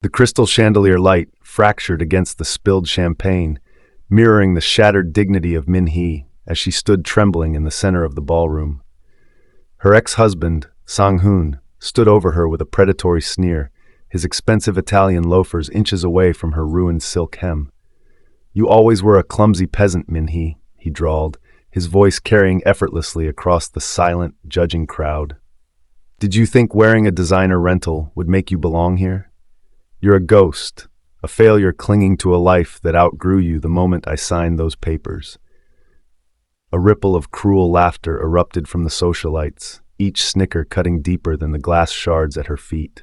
The crystal chandelier light fractured against the spilled champagne, mirroring the shattered dignity of Min-hee as she stood trembling in the center of the ballroom. Her ex-husband, Sang-hoon, stood over her with a predatory sneer, his expensive Italian loafers inches away from her ruined silk hem. "You always were a clumsy peasant, Min-hee," he drawled, his voice carrying effortlessly across the silent, judging crowd. "Did you think wearing a designer rental would make you belong here? You're a ghost, a failure clinging to a life that outgrew you the moment I signed those papers." A ripple of cruel laughter erupted from the socialites, each snicker cutting deeper than the glass shards at her feet.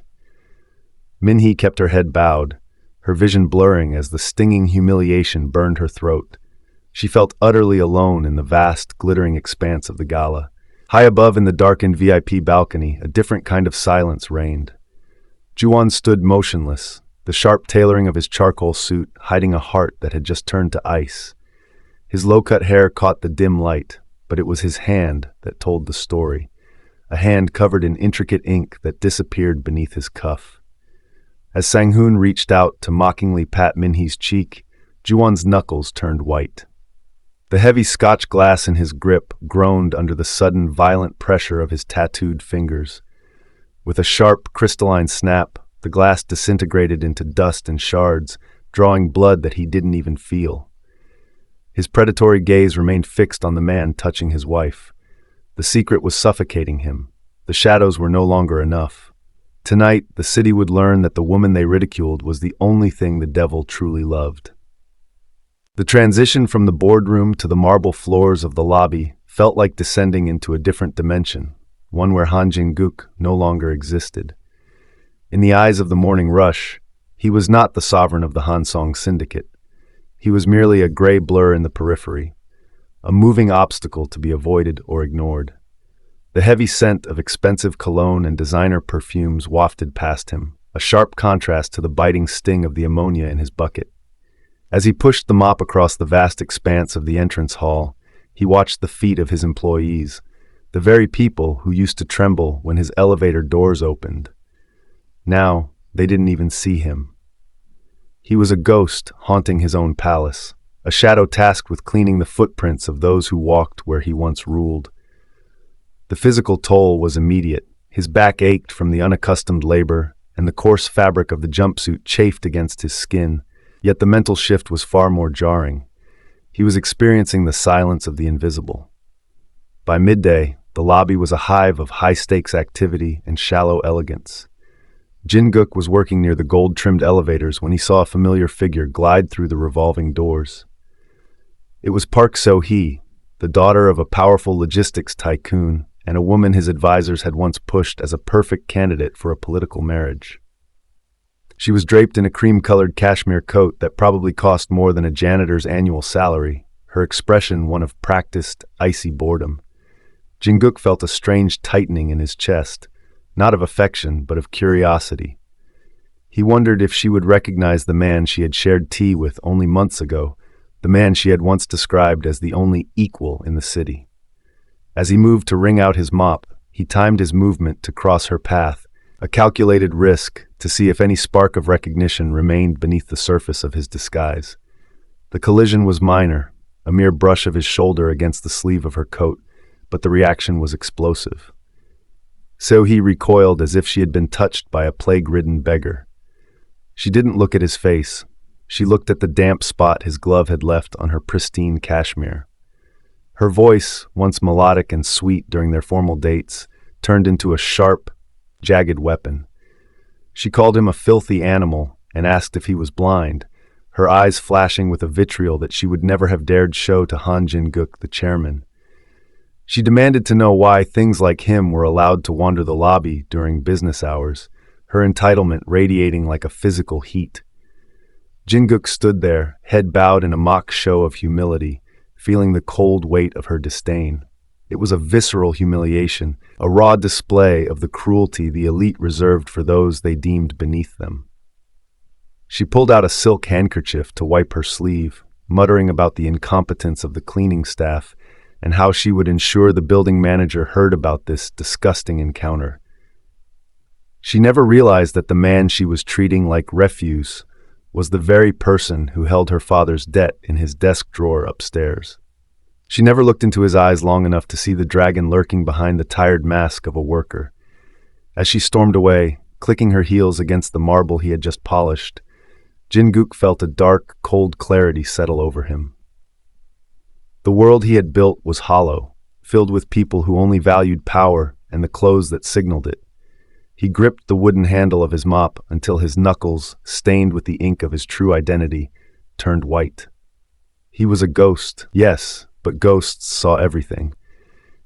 Min-hee kept her head bowed, her vision blurring as the stinging humiliation burned her throat. She felt utterly alone in the vast, glittering expanse of the gala. High above in the darkened VIP balcony, a different kind of silence reigned. Ju-won stood motionless, the sharp tailoring of his charcoal suit hiding a heart that had just turned to ice. His low-cut hair caught the dim light, but it was his hand that told the story, a hand covered in intricate ink that disappeared beneath his cuff. As Sang-hoon reached out to mockingly pat Min-hee's cheek, Ju-won's knuckles turned white. The heavy Scotch glass in his grip groaned under the sudden violent pressure of his tattooed fingers. With a sharp, crystalline snap, the glass disintegrated into dust and shards, drawing blood that he didn't even feel. His predatory gaze remained fixed on the man touching his wife. The secret was suffocating him. The shadows were no longer enough. Tonight, the city would learn that the woman they ridiculed was the only thing the devil truly loved. The transition from the boardroom to the marble floors of the lobby felt like descending into a different dimension, one where Jin-Guk no longer existed. In the eyes of the morning rush, he was not the sovereign of the Han-Seong syndicate. He was merely a gray blur in the periphery, a moving obstacle to be avoided or ignored. The heavy scent of expensive cologne and designer perfumes wafted past him, a sharp contrast to the biting sting of the ammonia in his bucket. As he pushed the mop across the vast expanse of the entrance hall, he watched the feet of his employees, the very people who used to tremble when his elevator doors opened. Now, they didn't even see him. He was a ghost haunting his own palace, a shadow tasked with cleaning the footprints of those who walked where he once ruled. The physical toll was immediate. His back ached from the unaccustomed labor, and the coarse fabric of the jumpsuit chafed against his skin, yet the mental shift was far more jarring. He was experiencing the silence of the invisible. By midday, the lobby was a hive of high-stakes activity and shallow elegance. Jin-Guk was working near the gold-trimmed elevators when he saw a familiar figure glide through the revolving doors. It was Park So-hee, the daughter of a powerful logistics tycoon and a woman his advisors had once pushed as a perfect candidate for a political marriage. She was draped in a cream-colored cashmere coat that probably cost more than a janitor's annual salary, her expression one of practiced, icy boredom. Jin-Guk felt a strange tightening in his chest, not of affection, but of curiosity. He wondered if she would recognize the man she had shared tea with only months ago, the man she had once described as the only equal in the city. As he moved to wring out his mop, he timed his movement to cross her path, a calculated risk to see if any spark of recognition remained beneath the surface of his disguise. The collision was minor, a mere brush of his shoulder against the sleeve of her coat, but the reaction was explosive. So-hee recoiled as if she had been touched by a plague-ridden beggar. She didn't look at his face. She looked at the damp spot his glove had left on her pristine cashmere. Her voice, once melodic and sweet during their formal dates, turned into a sharp, jagged weapon. She called him a filthy animal and asked if he was blind, her eyes flashing with a vitriol that she would never have dared show to Han Jin-Guk, the chairman. She demanded to know why things like him were allowed to wander the lobby during business hours, her entitlement radiating like a physical heat. Jin-Guk stood there, head bowed in a mock show of humility, feeling the cold weight of her disdain. It was a visceral humiliation, a raw display of the cruelty the elite reserved for those they deemed beneath them. She pulled out a silk handkerchief to wipe her sleeve, muttering about the incompetence of the cleaning staff and how she would ensure the building manager heard about this disgusting encounter. She never realized that the man she was treating like refuse was the very person who held her father's debt in his desk drawer upstairs. She never looked into his eyes long enough to see the dragon lurking behind the tired mask of a worker. As she stormed away, clicking her heels against the marble he had just polished, Jin-Guk felt a dark, cold clarity settle over him. The world he had built was hollow, filled with people who only valued power and the clothes that signaled it. He gripped the wooden handle of his mop until his knuckles, stained with the ink of his true identity, turned white. He was a ghost, yes, but ghosts saw everything.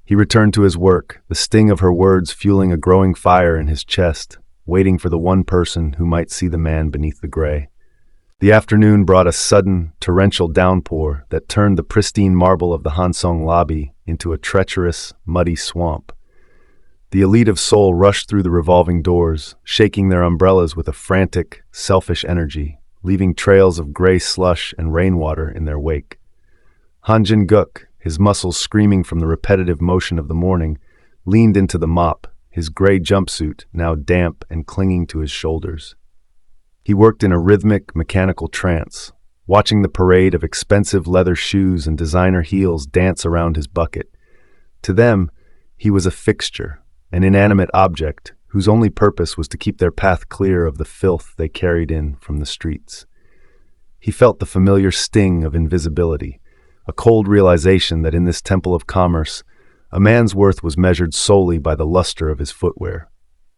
He returned to his work, the sting of her words fueling a growing fire in his chest, waiting for the one person who might see the man beneath the gray. The afternoon brought a sudden, torrential downpour that turned the pristine marble of the Han-Seong lobby into a treacherous, muddy swamp. The elite of Seoul rushed through the revolving doors, shaking their umbrellas with a frantic, selfish energy, leaving trails of gray slush and rainwater in their wake. Jin-Guk, his muscles screaming from the repetitive motion of the morning, leaned into the mop, his gray jumpsuit now damp and clinging to his shoulders. He worked in a rhythmic, mechanical trance, watching the parade of expensive leather shoes and designer heels dance around his bucket. To them, he was a fixture, an inanimate object whose only purpose was to keep their path clear of the filth they carried in from the streets. He felt the familiar sting of invisibility, a cold realization that in this temple of commerce, a man's worth was measured solely by the luster of his footwear.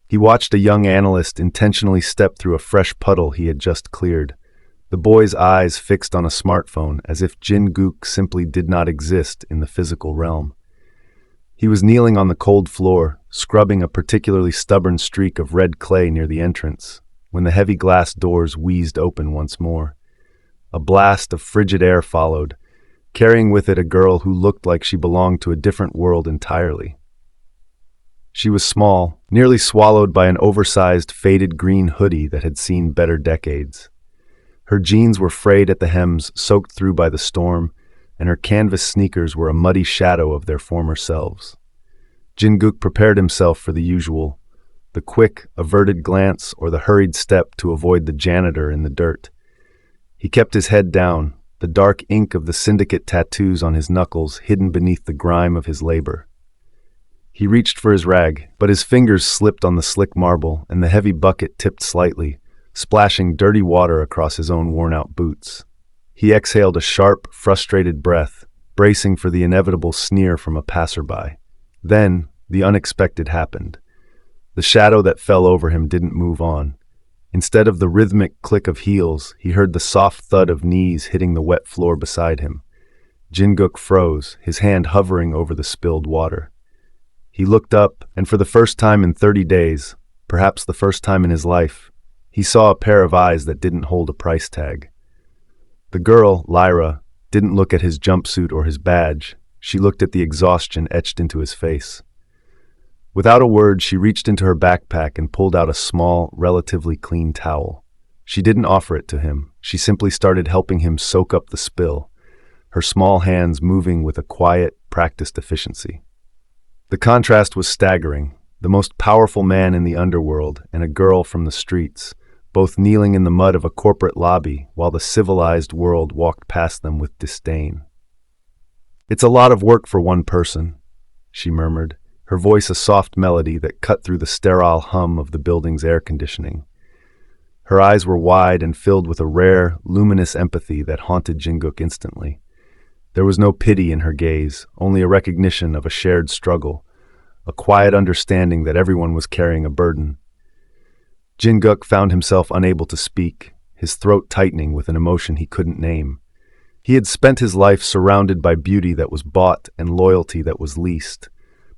He watched a young analyst intentionally step through a fresh puddle he had just cleared, the boy's eyes fixed on a smartphone as if Jin-Guk simply did not exist in the physical realm. He was kneeling on the cold floor, scrubbing a particularly stubborn streak of red clay near the entrance, when the heavy glass doors wheezed open once more. A blast of frigid air followed, carrying with it a girl who looked like she belonged to a different world entirely. She was small, nearly swallowed by an oversized, faded green hoodie that had seen better decades. Her jeans were frayed at the hems, soaked through by the storm, and her canvas sneakers were a muddy shadow of their former selves. Jin-Guk prepared himself for the usual, the quick, averted glance or the hurried step to avoid the janitor in the dirt. He kept his head down, the dark ink of the syndicate tattoos on his knuckles hidden beneath the grime of his labor. He reached for his rag, but his fingers slipped on the slick marble and the heavy bucket tipped slightly, splashing dirty water across his own worn-out boots. He exhaled a sharp, frustrated breath, bracing for the inevitable sneer from a passerby. Then, the unexpected happened. The shadow that fell over him didn't move on. Instead of the rhythmic click of heels, he heard the soft thud of knees hitting the wet floor beside him. Jin-Guk froze, his hand hovering over the spilled water. He looked up, and for the first time in 30 days, perhaps the first time in his life, he saw a pair of eyes that didn't hold a price tag. The girl, Lyra, didn't look at his jumpsuit or his badge. She looked at the exhaustion etched into his face. Without a word, she reached into her backpack and pulled out a small, relatively clean towel. She didn't offer it to him. She simply started helping him soak up the spill, her small hands moving with a quiet, practiced efficiency. The contrast was staggering. The most powerful man in the underworld and a girl from the streets, both kneeling in the mud of a corporate lobby while the civilized world walked past them with disdain. "It's a lot of work for one person," she murmured, her voice a soft melody that cut through the sterile hum of the building's air conditioning. Her eyes were wide and filled with a rare, luminous empathy that haunted Jin-Guk instantly. There was no pity in her gaze, only a recognition of a shared struggle, a quiet understanding that everyone was carrying a burden. Jin-Guk found himself unable to speak, his throat tightening with an emotion he couldn't name. He had spent his life surrounded by beauty that was bought and loyalty that was leased,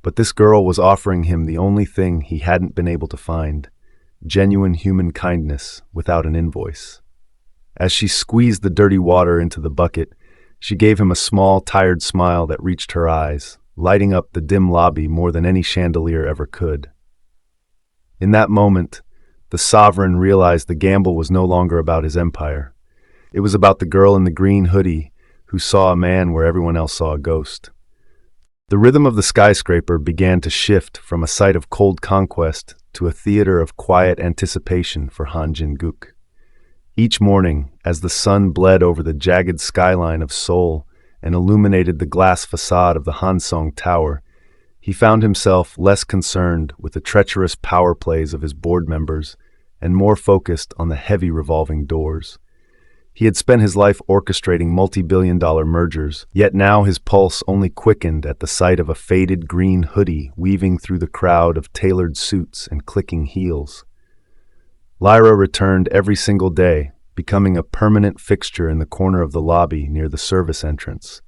but this girl was offering him the only thing he hadn't been able to find, genuine human kindness without an invoice. As she squeezed the dirty water into the bucket, she gave him a small, tired smile that reached her eyes, lighting up the dim lobby more than any chandelier ever could. In that moment, the sovereign realized the gamble was no longer about his empire. It was about the girl in the green hoodie who saw a man where everyone else saw a ghost. The rhythm of the skyscraper began to shift from a site of cold conquest to a theater of quiet anticipation for Jin-Guk. Each morning, as the sun bled over the jagged skyline of Seoul and illuminated the glass facade of the Han-Seong Tower, he found himself less concerned with the treacherous power plays of his board members and more focused on the heavy revolving doors. He had spent his life orchestrating multi-billion-dollar mergers, yet now his pulse only quickened at the sight of a faded green hoodie weaving through the crowd of tailored suits and clicking heels. Lyra returned every single day, becoming a permanent fixture in the corner of the lobby near the service entrance.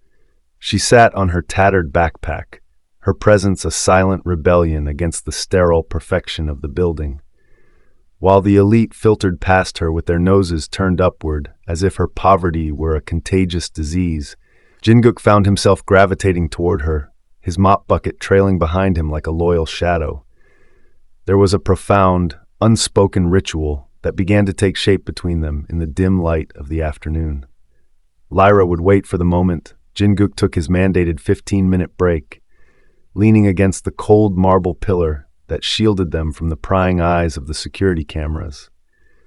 She sat on her tattered backpack, her presence a silent rebellion against the sterile perfection of the building. While the elite filtered past her with their noses turned upward, as if her poverty were a contagious disease, Jin-Guk found himself gravitating toward her, his mop bucket trailing behind him like a loyal shadow. There was a profound, unspoken ritual that began to take shape between them in the dim light of the afternoon. Lyra would wait for the moment Jin-Guk took his mandated 15-minute break, leaning against the cold marble pillar that shielded them from the prying eyes of the security cameras.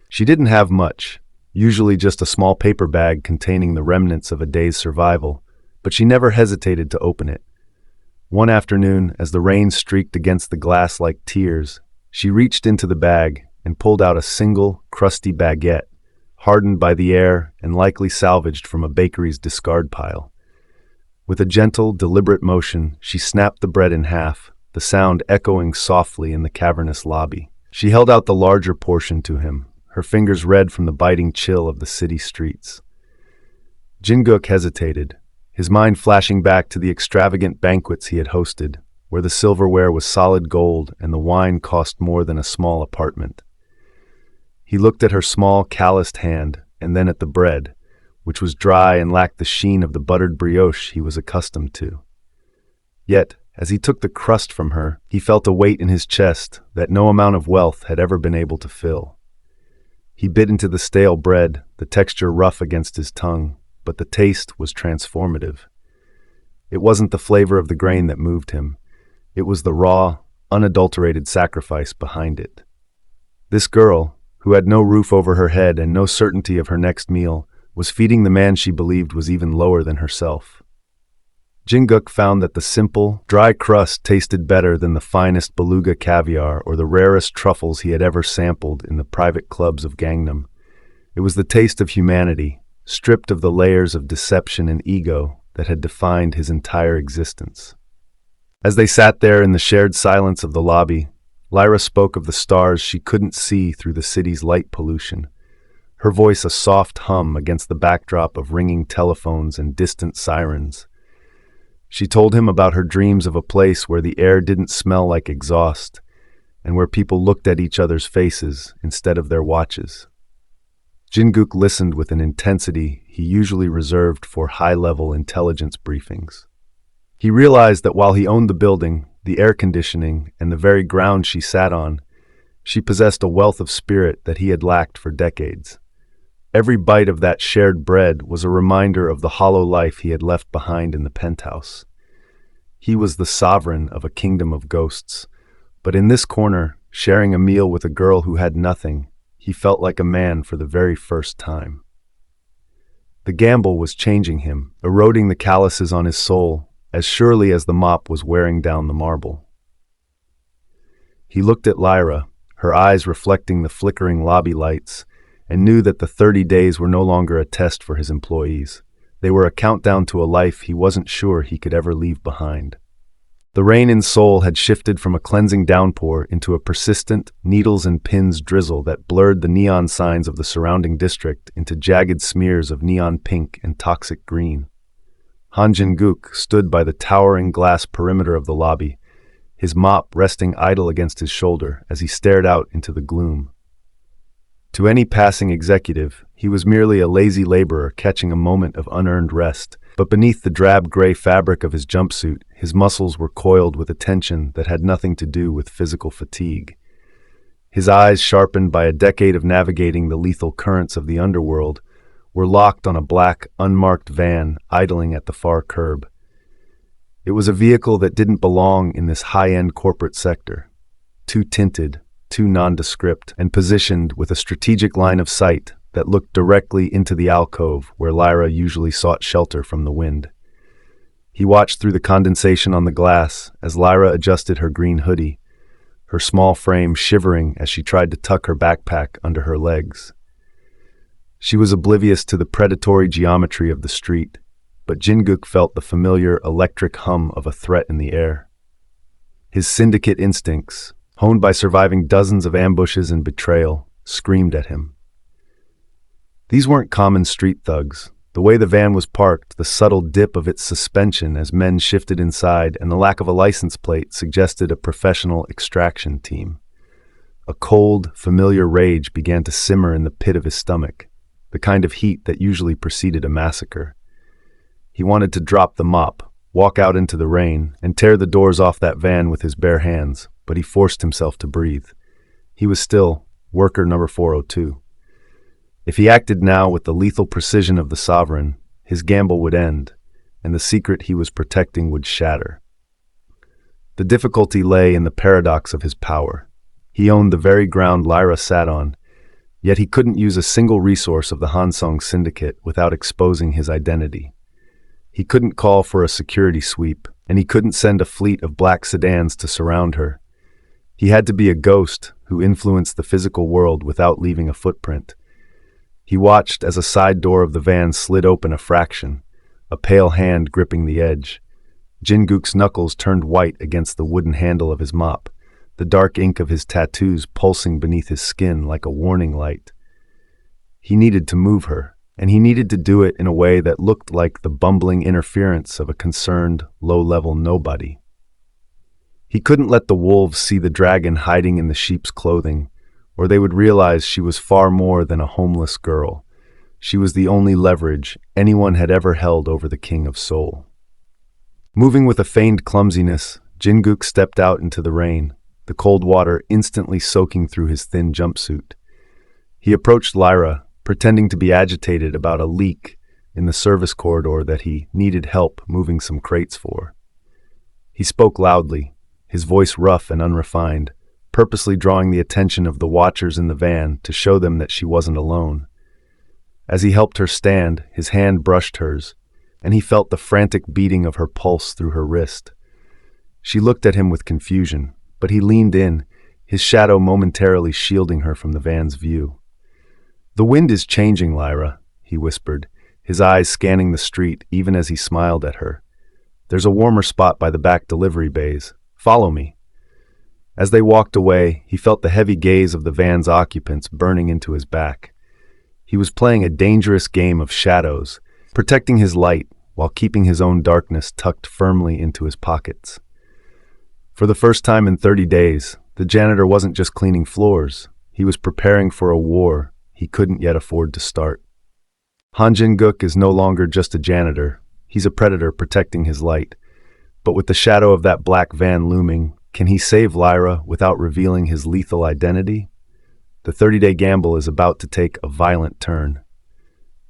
She didn't have much, usually just a small paper bag containing the remnants of a day's survival, but she never hesitated to open it. One afternoon, as the rain streaked against the glass like tears, she reached into the bag and pulled out a single, crusty baguette, hardened by the air and likely salvaged from a bakery's discard pile. With a gentle, deliberate motion, she snapped the bread in half, the sound echoing softly in the cavernous lobby. She held out the larger portion to him, her fingers red from the biting chill of the city streets. Jin-Guk hesitated, his mind flashing back to the extravagant banquets he had hosted, where the silverware was solid gold and the wine cost more than a small apartment. He looked at her small, calloused hand, and then at the bread, which was dry and lacked the sheen of the buttered brioche he was accustomed to. Yet, as he took the crust from her, he felt a weight in his chest that no amount of wealth had ever been able to fill. He bit into the stale bread, the texture rough against his tongue, but the taste was transformative. It wasn't the flavor of the grain that moved him. It was the raw, unadulterated sacrifice behind it. This girl, who had no roof over her head and no certainty of her next meal, was feeding the man she believed was even lower than herself. Jin-Guk found that the simple, dry crust tasted better than the finest beluga caviar or the rarest truffles he had ever sampled in the private clubs of Gangnam. It was the taste of humanity, stripped of the layers of deception and ego that had defined his entire existence. As they sat there in the shared silence of the lobby, Lyra spoke of the stars she couldn't see through the city's light pollution, her voice a soft hum against the backdrop of ringing telephones and distant sirens. She told him about her dreams of a place where the air didn't smell like exhaust, and where people looked at each other's faces instead of their watches. Jin-Guk listened with an intensity he usually reserved for high-level intelligence briefings. He realized that while he owned the building, the air conditioning, and the very ground she sat on, she possessed a wealth of spirit that he had lacked for decades. Every bite of that shared bread was a reminder of the hollow life he had left behind in the penthouse. He was the sovereign of a kingdom of ghosts, but in this corner, sharing a meal with a girl who had nothing, he felt like a man for the very first time. The gamble was changing him, eroding the calluses on his soul, as surely as the mop was wearing down the marble. He looked at Lyra, her eyes reflecting the flickering lobby lights, and knew that the 30 days were no longer a test for his employees. They were a countdown to a life he wasn't sure he could ever leave behind. The rain in Seoul had shifted from a cleansing downpour into a persistent, needles and pins drizzle that blurred the neon signs of the surrounding district into jagged smears of neon pink and toxic green. Jin-Guk stood by the towering glass perimeter of the lobby, his mop resting idle against his shoulder as he stared out into the gloom. To any passing executive, he was merely a lazy laborer catching a moment of unearned rest, but beneath the drab gray fabric of his jumpsuit, his muscles were coiled with a tension that had nothing to do with physical fatigue. His eyes, sharpened by a decade of navigating the lethal currents of the underworld, were locked on a black, unmarked van idling at the far curb. It was a vehicle that didn't belong in this high-end corporate sector. Too tinted, too nondescript, and positioned with a strategic line of sight that looked directly into the alcove where Lyra usually sought shelter from the wind. He watched through the condensation on the glass as Lyra adjusted her green hoodie, her small frame shivering as she tried to tuck her backpack under her legs. She was oblivious to the predatory geometry of the street, but Jin-Guk felt the familiar electric hum of a threat in the air. His syndicate instincts, honed by surviving dozens of ambushes and betrayal, screamed at him. These weren't common street thugs. The way the van was parked, the subtle dip of its suspension as men shifted inside, and the lack of a license plate suggested a professional extraction team. A cold, familiar rage began to simmer in the pit of his stomach, the kind of heat that usually preceded a massacre. He wanted to drop the mop, walk out into the rain, and tear the doors off that van with his bare hands, but he forced himself to breathe. He was still worker number 402. If he acted now with the lethal precision of the sovereign, his gamble would end, and the secret he was protecting would shatter. The difficulty lay in the paradox of his power. He owned the very ground Lyra sat on, yet he couldn't use a single resource of the Han-Seong syndicate without exposing his identity. He couldn't call for a security sweep, and he couldn't send a fleet of black sedans to surround her. He had to be a ghost who influenced the physical world without leaving a footprint. He watched as a side door of the van slid open a fraction, a pale hand gripping the edge. Jin-Guk's knuckles turned white against the wooden handle of his mop, the dark ink of his tattoos pulsing beneath his skin like a warning light. He needed to move her, and he needed to do it in a way that looked like the bumbling interference of a concerned, low-level nobody. He couldn't let the wolves see the dragon hiding in the sheep's clothing, or they would realize she was far more than a homeless girl. She was the only leverage anyone had ever held over the king of Seoul. Moving with a feigned clumsiness, Jin-Guk stepped out into the rain, the cold water instantly soaking through his thin jumpsuit. He approached Lyra, pretending to be agitated about a leak in the service corridor that he needed help moving some crates for. He spoke loudly, his voice rough and unrefined, purposely drawing the attention of the watchers in the van to show them that she wasn't alone. As he helped her stand, his hand brushed hers, and he felt the frantic beating of her pulse through her wrist. She looked at him with confusion, but he leaned in, his shadow momentarily shielding her from the van's view. "The wind is changing, Lyra," he whispered, his eyes scanning the street even as he smiled at her. "There's a warmer spot by the back delivery bays. Follow me." As they walked away, he felt the heavy gaze of the van's occupants burning into his back. He was playing a dangerous game of shadows, protecting his light while keeping his own darkness tucked firmly into his pockets. For the first time in 30 days, the janitor wasn't just cleaning floors. He was preparing for a war he couldn't yet afford to start. Jin-Guk is no longer just a janitor. He's a predator protecting his light. But with the shadow of that black van looming, can he save Lyra without revealing his lethal identity? The 30-day gamble is about to take a violent turn.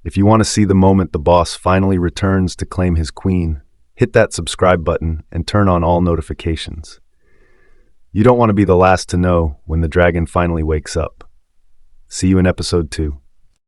If you want to see the moment the boss finally returns to claim his queen, hit that subscribe button and turn on all notifications. You don't want to be the last to know when the dragon finally wakes up. See you in episode 2.